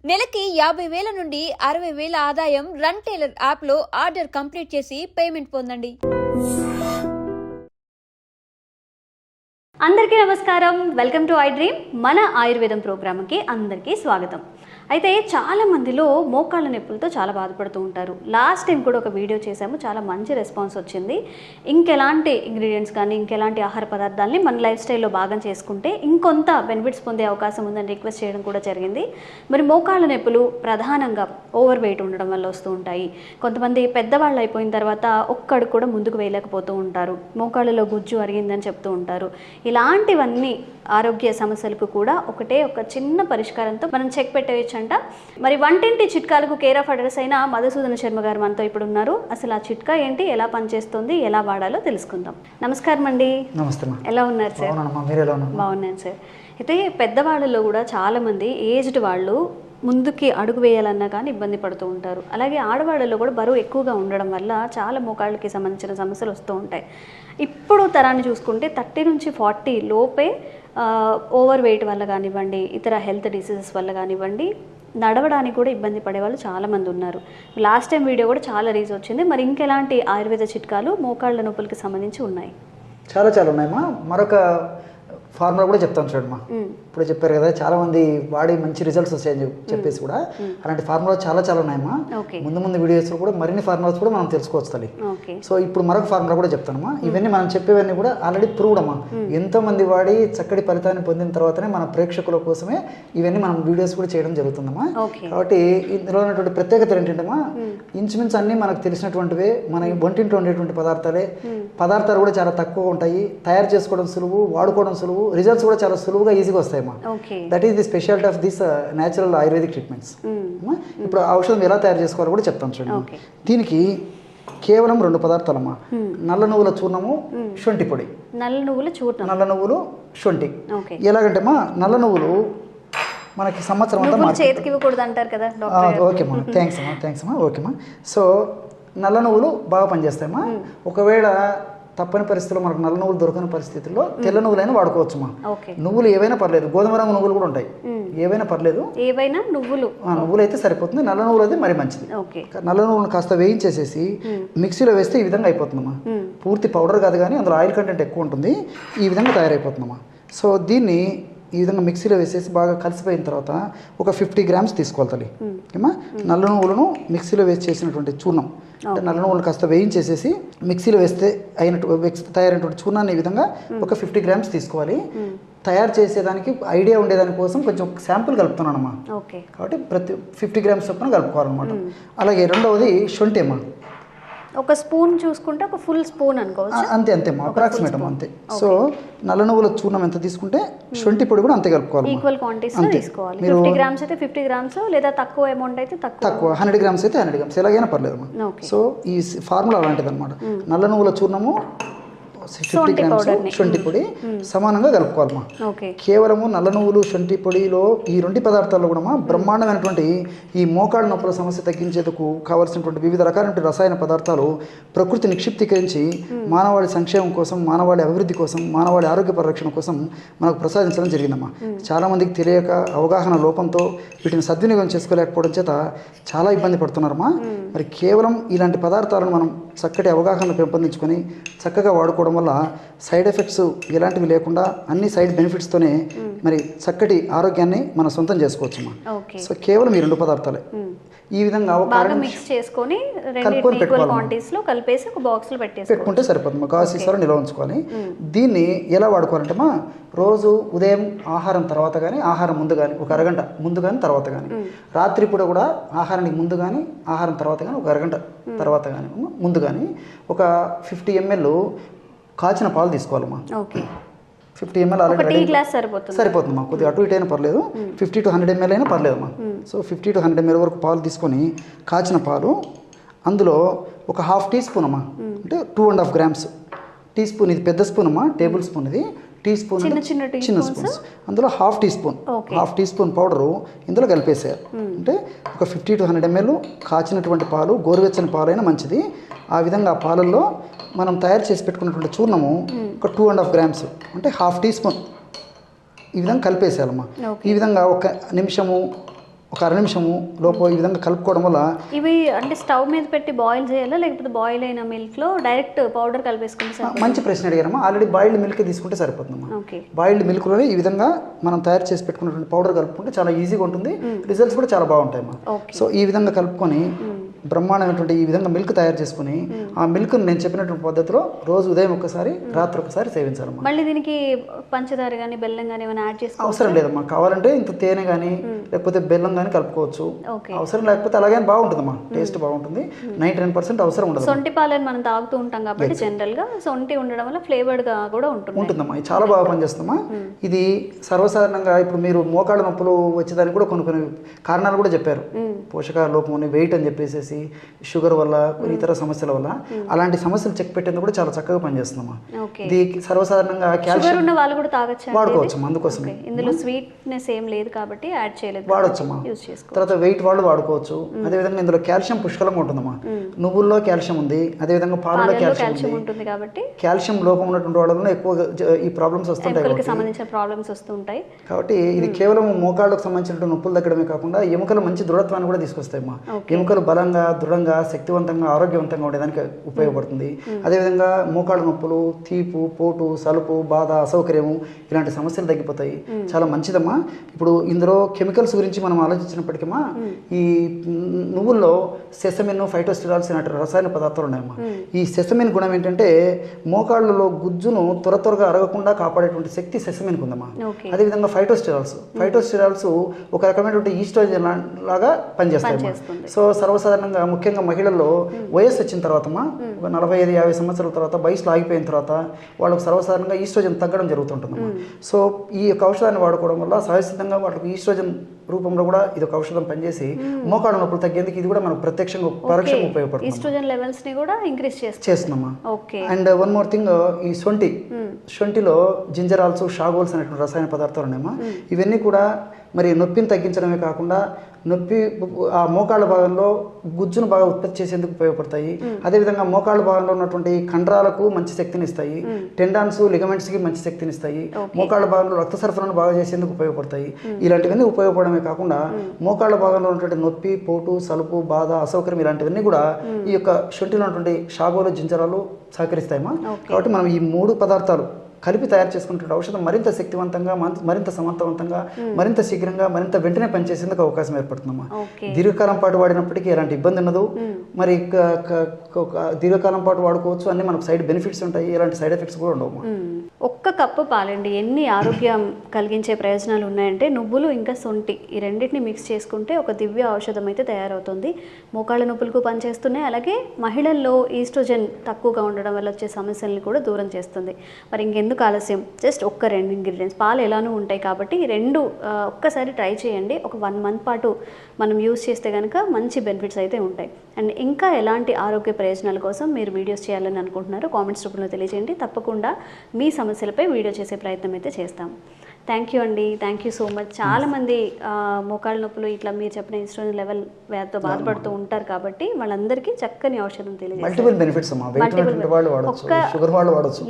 నెలకి 50,000 నుండి 60,000 ఆదాయం రన్ టైలర్ యాప్లో ఆర్డర్ కంప్లీట్ చేసి పేమెంట్ పొందండి. అందరికీ నమస్కారం. Welcome to I dream. మన ఆయుర్వేదం ప్రోగ్రామ్కి అందరికీ స్వాగతం. అయితే చాలా మందిలో మోకాళ్ళ నొప్పులతో చాలా బాధపడుతూ ఉంటారు. లాస్ట్ టైం కూడా ఒక వీడియో చేసాము, చాలా మంచి రెస్పాన్స్ వచ్చింది. ఇంకెలాంటి ఇంగ్రీడియంట్స్ కానీ ఇంకెలాంటి ఆహార పదార్థాలని మన లైఫ్ స్టైల్లో భాగం చేసుకుంటే ఇంకొంత బెనిఫిట్స్ పొందే అవకాశం ఉందని రిక్వెస్ట్ చేయడం కూడా జరిగింది. మరి మోకాళ్ళ నొప్పులు ప్రధానంగా ఓవర్ వెయిట్ ఉండడం వల్ల వస్తూ ఉంటాయి. కొంతమంది పెద్దవాళ్ళు అయిపోయిన తర్వాత ఒక్కడు కూడా ముందుకు వేయలేకపోతూ ఉంటారు. మోకాళ్ళలో గుజ్జు అరిగిందని చెప్తూ ఉంటారు. ఇలాంటివన్నీ ఆరోగ్య సమస్యలకు కూడా ఒక చిన్న పరిష్కారంతో మనం చెక్ పెట్టేయచ్చు అంట. మరి వంటింటి చిట్కాలకు కేర్ ఆఫ్ అడ్రస్ అయిన మధుసూదన శర్మ గారు మనతో ఇప్పుడు ఉన్నారు. అసలు ఆ చిట్కా ఏంటి, ఎలా పనిచేస్తుంది, ఎలా వాడాలో తెలుసుకుందాం. నమస్కారం అండి. నమస్తే. ఎలా ఉన్నారు సార్? బాగున్నాను సార్. అయితే పెద్దవాళ్ళలో కూడా చాలా మంది ఏజ్డ్ వాళ్ళు ముందుకి అడుగు వేయాలన్నా కానీ ఇబ్బంది పడుతూ ఉంటారు. అలాగే ఆడవాళ్ళలో కూడా బరువు ఎక్కువగా ఉండడం వల్ల చాలా మోకాళ్ళకి సంబంధించిన సమస్యలు వస్తూ ఉంటాయి. ఇప్పుడు తరాన్ని చూసుకుంటే 30 నుంచి 40 లోపే ఓవర్ వెయిట్ వల్ల కానివ్వండి, ఇతర హెల్త్ డిసీజెస్ వల్ల కానివ్వండి, నడవడానికి కూడా ఇబ్బంది పడే వాళ్ళు చాలామంది ఉన్నారు. లాస్ట్ టైం వీడియో కూడా చాలా రీచ్ వచ్చింది. మరి ఇంకెలాంటి ఆయుర్వేద చిట్కాలు మోకాళ్ళ నొప్పులకి సంబంధించి ఉన్నాయి? చాలా ఉన్నాయమ్మా. మరొక ఫార్ములా కూడా చెప్తాను చూడమ్మా. ఇప్పుడు చెప్పారు కదా, చాలా మంది వాడి మంచి రిజల్ట్స్ వచ్చాయని చెప్పేసి కూడా అలాంటి ఫార్ములా చాలా ఉన్నాయమ్మా. ముందు వీడియోస్ కూడా మరిన్ని ఫార్ములాస్ కూడా మనం తెలుసుకోవచ్చు తల్లి. సో ఇప్పుడు మరొక ఫార్ములా కూడా చెప్తానమ్మా. ఇవన్నీ మనం చెప్పేవన్నీ కూడా ఆల్రెడీ ప్రూవ్డ్ అమ్మా. ఎంతో మంది వాడి చక్కటి ఫలితాన్ని పొందిన తర్వాతనే మన ప్రేక్షకుల కోసమే ఇవన్నీ మనం వీడియోస్ కూడా చేయడం జరుగుతుందమ్మా. కాబట్టి ఇందులో ఉన్నటువంటి ప్రత్యేకత ఏంటంటమ్మా, ఇంచుమించు అన్ని మనకు తెలిసినటువంటివే, మన వంటింట్లో ఉండేటువంటి పదార్థాలు కూడా చాలా తక్కువ ఉంటాయి. తయారు చేసుకోవడం సులువు, వాడుకోవడం సులువు, రిజల్ట్స్ కూడా చాలా సులువుగా ఈజీగా వస్తాయమ్మా. That is the speciality of this natural ayurvedic treatments. ఇప్పుడు ఔషధం ఎలా తయారు చేసుకోవాలో కూడా చెప్తాను చూడండి. దీనికి కేవలం 2 పదార్థాలమ్మా. నల్ల నువ్వుల చూర్ణము, శొంఠి పొడి. నల్ల నువ్వులు శొంఠి. ఎలాగంటే అమ్మా, నల్ల నువ్వులు మనకి సంవత్సరం అంతా చేతికి ఇవ్వకూడదు అంటారు కదా. ఓకేమ్మా, థ్యాంక్స్ అమ్మా. ఓకేమ్మా. సో నల్ల నువ్వులు బాగా పనిచేస్తాయమ్మా. ఒకవేళ తప్పని పరిస్థితుల్లో మనకు నల్ల నువ్వులు దొరకని పరిస్థితుల్లో తెల్ల నువ్వులైనా వాడుకోవచ్చుమా. నువ్వులు ఏవైనా పర్లేదు, గోధుమ రంగు నువ్వులు కూడా ఉంటాయి, ఏవైనా పర్లేదు. నువ్వులు అయితే సరిపోతుంది. నల్ల నువ్వులు అయితే మరి మంచిది. నల్ల నువ్వులను కాస్త వేయించేసేసి మిక్సీలో వేస్తే ఈ విధంగా అయిపోతుందమ్మా. పూర్తి పౌడర్ కాదు కానీ అందులో ఆయిల్ కంటెంట్ ఎక్కువ ఉంటుంది. ఈ విధంగా తయారైపోతుందమ్మా. సో దీన్ని ఈ విధంగా మిక్సీలో వేసేసి బాగా కలిసిపోయిన తర్వాత ఒక 50 గ్రామ్స్ తీసుకోవాలి తల్లి. ఏమా, నల్ల నువ్వులను మిక్సీలో వేసి చేసినటువంటి చూర్ణం, అంటే నల్ల నువ్వులు కాస్త వేయించేసేసి మిక్సీలో వేస్తే తయారైనటువంటి చూర్ణాన్ని ఈ విధంగా ఒక 50 గ్రామ్స్ తీసుకోవాలి. తయారు చేసేదానికి ఐడియా ఉండేదాని కోసం కొంచెం శాంపుల్ కలుపుతున్నానమ్మా. కాబట్టి ప్రతి 50 గ్రామ్స్ చొప్పున కలుపుకోవాలన్నమాట. అలాగే రెండవది శొంఠి అమ్మా. ఒక స్పూన్ చూసుకుంటే ఒక ఫుల్ స్పూన్ అనుకోవచ్చు. అంతేమ్మా, అప్రాక్సిమేట్ అమ్మా, అంతే. సో నల్ల నువ్వుల చూర్ణం ఎంత తీసుకుంటే శొంఠి పొడి కూడా అంతే కలుపుకోవాలి. ఈక్వల్ క్వాంటిటీస్ లో తీసుకోవాలి. 50 గ్రామ్స్ అయితే 50 గ్రామ్స్, లేదా తక్కువ అమౌంట్ అయితే తక్కువ 100 గ్రామ్స్ అయితే 100 గ్రామ్స్ ఎలాగైనా పర్లేదమ్మా. సో ఈ ఫార్ములా అలాంటిది అనమాట. నల్ల నువ్వుల చూర్ణము, 50 గ్రామ్స్ శొంఠి పొడి సమానంగా కలుపుకోవాలమ్మా. కేవలము నల్ల నువ్వులు శొంఠి పొడిలో ఈ 2 పదార్థాల్లో కూడా బ్రహ్మాండమైనటువంటి ఈ మోకాళ్ళ నొప్పుల సమస్య తగ్గించేందుకు కావాల్సినటువంటి వివిధ రకాలైన రసాయన పదార్థాలు ప్రకృతి నిక్షిప్తీకరించి మానవాళి సంక్షేమం కోసం, మానవాళి అభివృద్ధి కోసం, మానవాళి ఆరోగ్య పరిరక్షణ కోసం మనకు ప్రసాదించడం జరిగిందమ్మా. చాలామందికి తెలియక, అవగాహన లోపంతో వీటిని సద్వినియోగం చేసుకోలేకపోవడం చేత చాలా ఇబ్బంది పడుతున్నారమ్మా. మరి కేవలం ఇలాంటి పదార్థాలను మనం చక్కటి అవగాహన పెంపొందించుకొని చక్కగా వాడుకోవడం వల్ల సైడ్ ఎఫెక్ట్స్ ఎలాంటివి లేకుండా అన్ని సైడ్ బెనిఫిట్స్తోనే మరి చక్కటి ఆరోగ్యాన్ని మనం సొంతం చేసుకోవచ్చమ్మా. సో కేవలం ఈ 2 పదార్థాలే ఈ విధంగా పెట్టుకుంటే సరిపోతుంది. ఒక సీసాలో నిల్వ ఉంచుకోవాలి. దీన్ని ఎలా వాడుకోవాలంటే మా రోజు ఉదయం ఆహారం తర్వాత కానీ, ఆహారం ముందు కానీ, ఒక అరగంట ముందు కానీ తర్వాత కానీ, రాత్రిపూట కూడా ఆహారానికి ముందు కానీ, ఆహారం తర్వాత కానీ, ఒక అరగంట తర్వాత కానీ, ముందు కానీ ఒక 50 ml కాచిన పాలు తీసుకోవాలమ్మా. 50 ml ఆల్రెడీ సరిపోతుందమ్మా. కొద్దిగా అటు ఇటు అయినా పర్లేదు, 50 to 100 ml అయినా పర్లేదమ్మా. సో 50 to 100 ml వరకు పాలు తీసుకొని, కాచిన పాలు అందులో ఒక 1/2 టీ స్పూన్ అమ్మా, అంటే 2.5 grams టీ స్పూన్, ఇది పెద్ద స్పూన్ అమ్మా, టేబుల్ స్పూన్ ఇది, టీ స్పూన్ చిన్న స్పూన్స్, అందులో 1/2 టీ స్పూన్ పౌడరు ఇందులో కలిపేసేయాలి. అంటే ఒక 50 to 100 ml కాచినటువంటి పాలు, గోరువెచ్చని పాలైనా మంచిది. ఆ విధంగా ఆ పాలల్లో మనం తయారు చేసి పెట్టుకున్నటువంటి చూర్ణము ఒక 2.5 grams, అంటే 1/2 టీ స్పూన్ ఈ విధంగా కలిపేసేయాలమ్మా. ఈ విధంగా 1 నిమిషము ఒక 6 నిమిషము లోపు ఈ విధంగా కలుపుకోవడం వల్ల ఇవి అంటే స్టవ్ మీద పెట్టి బాయిల్ చేయాలా లేకపోతే బాయిల్ అయిన మిల్క్లో డైరెక్ట్ పౌడర్ కలిపేసుకుంటే సరిపోతుందా? మంచి ప్రశ్న అడిగారమ్మా. ఆల్రెడీ బాయిల్డ్ మిల్క్ తీసుకుంటే సరిపోతుందమ్మా. ఓకే. బాయిల్డ్ మిల్క్లోనే ఈ విధంగా మనం తయారు చేసి పెట్టుకున్నటువంటి పౌడర్ కలుపుకుంటే చాలా ఈజీగా ఉంటుంది, రిజల్ట్స్ కూడా చాలా బాగుంటాయమ్మా. సో ఈ విధంగా కలుపుకొని బ్రహ్మాండమైనటువంటి ఈ విధంగా మిల్క్ తయారు చేసుకుని ఆ మిల్క్ నేను చెప్పినటువంటి పద్ధతిలో రోజు ఉదయం ఒకసారి రాత్రి ఒకసారి సేవించాలమ్మా. మళ్ళీ దీనికి పంచదార కానీ బెల్లం కానీ ఏమైనా యాడ్ చేసుకో అవసరం లేదమ్మా. కావాలంటే ఇంత తేనె కానీ లేకపోతే బెల్లం కానీ కలుపుకోవచ్చు. ఓకే. అవసరం లేకపోతే అలాగే బాగుంటుందమ్మా, టేస్ట్ బాగుంటుంది. 99% అవసరం ఉండదు. సొంటి పాలని మనం తాగుతూ ఉంటాం కాబట్టి జనరల్ గా సొంటి ఉండడం వల్ల ఫ్లేవర్డ్ గా కూడా ఉంటుందమ్మా. ఇది చాలా బాగా పనిచేస్తుందమ్మా. ఇది సర్వసాధారణంగా ఇప్పుడు మీరు మోకాళ్ళ నొప్పులు వచ్చేదానికి కూడా కొన్ని కారణాలు కూడా చెప్పారు. పోషకాహార లోపం అని, వెయిట్ అని చెప్పేసి, షుగర్ వల్ల, కొన్ని ఇతర సమస్యల వల్ల అలాంటి సమస్యలు చెక్ పెట్టేందుకు కూడా చాలా చక్కగా పనిచేస్తుందమ్మా. ఇది సర్వసాధారణంగా క్యాల్షియం ఉన్న వాళ్ళు కూడా తాగొచ్చు, వాడుకోవచ్చు. అందుకోసం ఇందులో స్వీట్నెస్ ఏం లేదు కాబట్టి యాడ్ చేయలేదు, వాడొచ్చమ్మా. తర్వాత వెయిట్ వాళ్ళు వాడుకోవచ్చు. అదేవిధంగా ఇందులో కాల్షియం పుష్కలంగా ఉంటుందమ్మా. నువ్వుల్లో కాల్షియం ఉంది, అదేవిధంగా పాలలో కాల్షియం ఉంటుంది కాబట్టి కాల్షియం లోపం ఉన్నటువంటి వాళ్ళలో ఎక్కువగా ఈ ప్రాబ్లమ్స్ వస్తుంటాయి, సంబంధించిన ప్రాబ్లమ్స్ వస్తూ ఉంటాయి. కాబట్టి ఇది కేవలం మోకాళ్ళకు సంబంధించిన నొప్పులు తగ్గడమే కాకుండా ఎముకలు మంచి దృఢత్వాన్ని కూడా తీసుకొస్తాయమ్మా. ఎముకలు బలంగా, దృఢంగా, శక్తివంతంగా, ఆరోగ్యవంతంగా ఉండేదానికి ఉపయోగపడుతుంది. అదేవిధంగా మోకాళ్ళ నొప్పులు, తీపు, పోటు, సలుపు, బాధ, అసౌకర్యము ఇలాంటి సమస్యలు తగ్గిపోతాయి. చాలా మంచిదమ్మా. ఇప్పుడు ఇందులో కెమికల్స్ గురించి మనం ఆలోచించినప్పటికీ ఈ నువ్వుల్లో సెసమిన్, ఫైటోస్టిరాల్స్ ఇలాంటి రసాయన పదార్థాలు ఉన్నాయమ్మా. ఈ సెసమిన్ గుణం ఏంటంటే మోకాళ్ళలో గుజ్జును త్వరగా అరగకుండా కాపాడేటువంటి శక్తి సెసమిన్కి ఉందమ్మా. అదేవిధంగా ఫైటోస్టిరాల్స్ ఒక రకమైనటువంటి ఈస్ట్రోజన్ లాగా పనిచేస్తాయి. సో సర్వసాధారణంగా ముఖ్యంగా మహిళల్లో వయస్సు వచ్చిన తర్వాత ఒక 45-50 సంవత్సరాల తర్వాత వయసులో ఆగిపోయిన తర్వాత వాళ్ళకు సర్వసాధారణంగా ఈస్ట్రోజన్ తగ్గడం జరుగుతుంటుందమ్మా. సో ఈ యొక్క ఔషధాన్ని వాడుకోవడం వల్ల సహజసిద్ధంగా వాళ్ళకి ఈస్ట్రోజన్ రూపంలో కూడా ఇది ఒక ఔషధం పనిచేసి మోకాళ్ళ నొప్పులు తగ్గేందుకు ఇది కూడా మనకు పరోక్షంగా ఉపయోగపడుతుంది. ఈస్ట్రోజన్ లెవెల్స్ ని కూడా ఇంక్రీజ్ చేస్తుందమ్మా. అండ్ వన్ మోర్ థింగ్, ఈ శొంఠిలో జింజరాల్స్, షాగోల్స్ అనేటువంటి రసాయన పదార్థాలు ఉన్నాయమ్మా. ఇవన్నీ కూడా మరి నొప్పిని తగ్గించడమే కాకుండా ఆ మోకాళ్ళ భాగంలో గుజ్జును బాగా ఉత్పత్తి చేసేందుకు ఉపయోగపడతాయి. అదేవిధంగా మోకాళ్ళ భాగంలో ఉన్నటువంటి కండరాలకు మంచి శక్తిని ఇస్తాయి, టెండాన్స్, లిగమెంట్స్కి మంచి శక్తిని ఇస్తాయి, మోకాళ్ళ భాగంలో రక్త సరఫరాను బాగా చేసేందుకు ఉపయోగపడతాయి. ఇలాంటివన్నీ ఉపయోగపడమే కాకుండా మోకాళ్ళ భాగంలో ఉన్నటువంటి నొప్పి, పోటు, సలుపు, బాధ, అసౌకర్యం ఇలాంటివన్నీ కూడా ఈ యొక్క శొంఠిలో ఉన్నటువంటి షాగోలు, జింజరాలు సహకరిస్తాయమ్మా. కాబట్టి మనం ఈ 3 పదార్థాలు కలిపి తయారు చేసుకున్నటువంటి ఔషధం మరింత శక్తివంతంగా, మరింత సమర్థవంతంగా, మరింత శీఘ్రంగా, మరింత వెంటనే పనిచేసేందుకు అవకాశం ఏర్పడుతుందమ్మా. దీర్ఘకాలం పాటు వాడినప్పటికీ ఎలాంటి ఇబ్బంది ఉండదు. మరి దీర్ఘకాలం పాటు వాడుకోవచ్చు. అన్ని మనకు సైడ్ బెనిఫిట్స్ ఉంటాయి, ఎలాంటి సైడ్ ఎఫెక్ట్స్ కూడా ఉండవు. ఒక్క కప్పు పాలండి ఎన్ని ఆరోగ్యం కలిగించే ప్రయోజనాలు ఉన్నాయంటే నువ్వులు ఇంకా సొంటి ఈ రెండింటిని మిక్స్ చేసుకుంటే ఒక దివ్య ఔషధం అయితే తయారవుతుంది. మోకాళ్ళ నొప్పులకు పనిచేస్తున్నాయి, అలాగే మహిళల్లో ఈస్ట్రోజన్ తక్కువగా ఉండడం వల్ల వచ్చే సమస్యలను కూడా దూరం చేస్తుంది. మరి ఇంకెందుకు ఆలస్యం, జస్ట్ ఒక్క 2 ఇంగ్రీడియంట్స్, పాలు ఎలానూ ఉంటాయి కాబట్టి ఈ 2 ఒక్కసారి ట్రై చేయండి. ఒక 1 మంత్ పాటు మనం యూస్ చేస్తే కనుక మంచి బెనిఫిట్స్ అయితే ఉంటాయి. అండ్ ఇంకా ఎలాంటి ఆరోగ్య ప్రయోజనాల కోసం మీరు వీడియోస్ చేయాలని అనుకుంటున్నారో కామెంట్స్ రూపంలో తెలియజేయండి. తప్పకుండా మీ సమస్యలపై వీడియో చేసే ప్రయత్నం అయితే చేస్తాం. థ్యాంక్ యూ అండి, థ్యాంక్ యూ సో మచ్. చాలామంది మోకాళ్ళ నొప్పులు ఇట్లా మీరు చెప్పిన ఈస్ట్రోజన్ లెవెల్ వ్యాధితో బాధపడుతూ ఉంటారు కాబట్టి వాళ్ళందరికీ చక్కని ఔషధం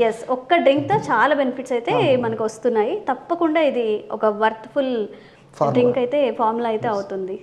ఎస్ ఒక్క డ్రింక్తో చాలా బెనిఫిట్స్ అయితే మనకు వస్తున్నాయి. తప్పకుండా ఇది ఒక వర్త్ఫుల్ డ్రింక్ అయితే ఫార్ములా అయితే అవుతుంది.